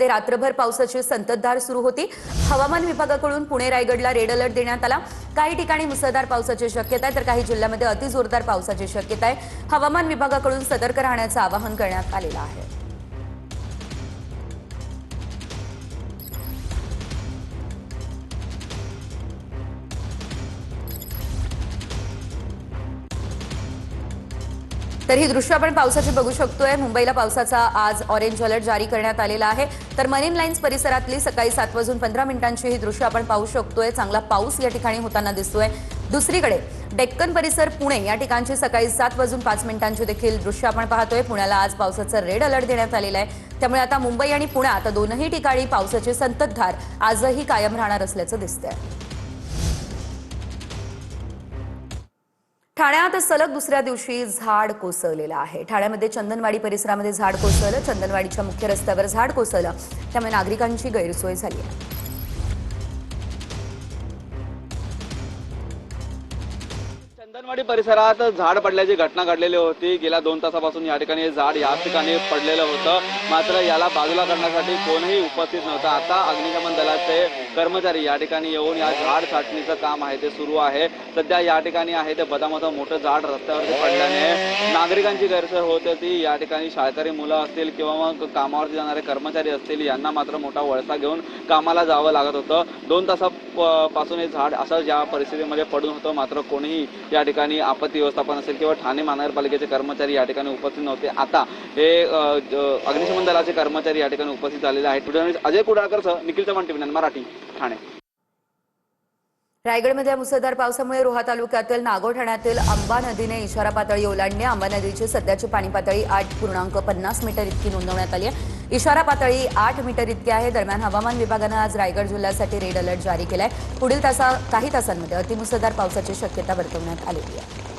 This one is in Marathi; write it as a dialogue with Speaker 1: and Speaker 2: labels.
Speaker 1: रात्रभर पावसाची संततधार सुरू होती। हवामान विभागाकडून पुणे रायगडला रेड अलर्ट देण्यात आला। काही ठिकाणी मुसळधार पावसाची शक्यता आहे तर काही जिल्ह्यांमध्ये अतिजोरदार पावसाची शक्यता आहे। हवामान विभागाकडून सतर्क राहण्याचं आवाहन करण्यात आलेलं आहे। तर ही दृश्य आपण पावसाची बघू शकतोय। मुंबईला पावसाचा आज ऑरेंज अलर्ट जारी करण्यात आलेला आहे। तर मरीन लाईन्स परिसरातली सकाळी 7:15 ही दृश्य आपण पाहू शकतोय। चांगला पाऊस या ठिकाणी होताना दिसतोय। दुसरीकडे डेक्कन परिसर पुणे या ठिकाणची सकाळी 7:05 देखील दृश्य आपण पाहतोय। पुण्याला आज पावसाचा रेड अलर्ट देण्यात आलेला आहे। त्यामुळे आता मुंबई आणि पुण्यात दोनही ठिकाणी पावसाची संततधार आजही कायम राहणार असल्याचं दिसतंय। ठाण्यात सलग दुसऱ्या दिवशी झाड कोसळलेलं आहे। ठाण्यामध्ये चंदनवाडी परिसरामध्ये झाड कोसळलं। चंदनवाडीच्या मुख्य रस्त्यावर झाड कोसळलं, त्यामुळे नागरिकांची गैरसोय झाली आहे।
Speaker 2: चंदनवाडी परिसरात झाड पडल्याची घटना घडलेली होती। गेल्या 2 तासापासून या ठिकाणी झाड याच ठिकाणी पडलेलं होतं, मात्र याला बाजूला करण्यासाठी कोणीही उपस्थित नव्हतं। आता अग्निशमन दलाचे कर्मचारी या ठिकाणी येऊन या झाड छाटणीचं काम आहे ते सुरू आहे। सध्या या ठिकाणी आहे ते बदामाचं मोठं झाड रस्त्यावरती पडल्याने नागरिकांची गैरसोय होत होती। या ठिकाणी शाळकरी मुलं असतील किंवा मग कामावरती जाणारे कर्मचारी असतील, यांना मात्र मोठा वळसा घेऊन कामाला जावं लागत होतं। 2 तासापासून हे झाड असं ज्या परिस्थितीमध्ये पडून होतं, मात्र कोणीही या ठिकाणी आपत्ती व्यवस्थापन असेल किंवा ठाणे महानगरपालिकेचे कर्मचारी या ठिकाणी उपस्थित नव्हते। आता हे अग्निशमन दलाचे कर्मचारी या ठिकाणी उपस्थित झालेले आहेत। व्हिडिओ अजय कुडाळकरसह निखिल चव्हाण, टीव्ही मराठी, ठाणे।
Speaker 1: रायगडमध्ये मुसळधार पावसामुळे रोहा तालुक्यातील नागोड ठाण्यातील आंबा नदीने इशारा पातळी ओलांडली। आंबा नदीची सध्याची पाणी पातळी 8.50 मीटर इतकी नोंदवण्यात आली आहे। इशारा पातळी 8 मीटर इतकी आहे। दरम्यान हवामान विभागानं आज रायगड जिल्ह्यासाठी रेड अलर्ट जारी केलाय। पुढील काही तासांमध्ये अतिमुसळधार पावसाची शक्यता वर्तवण्यात आलेली आहे।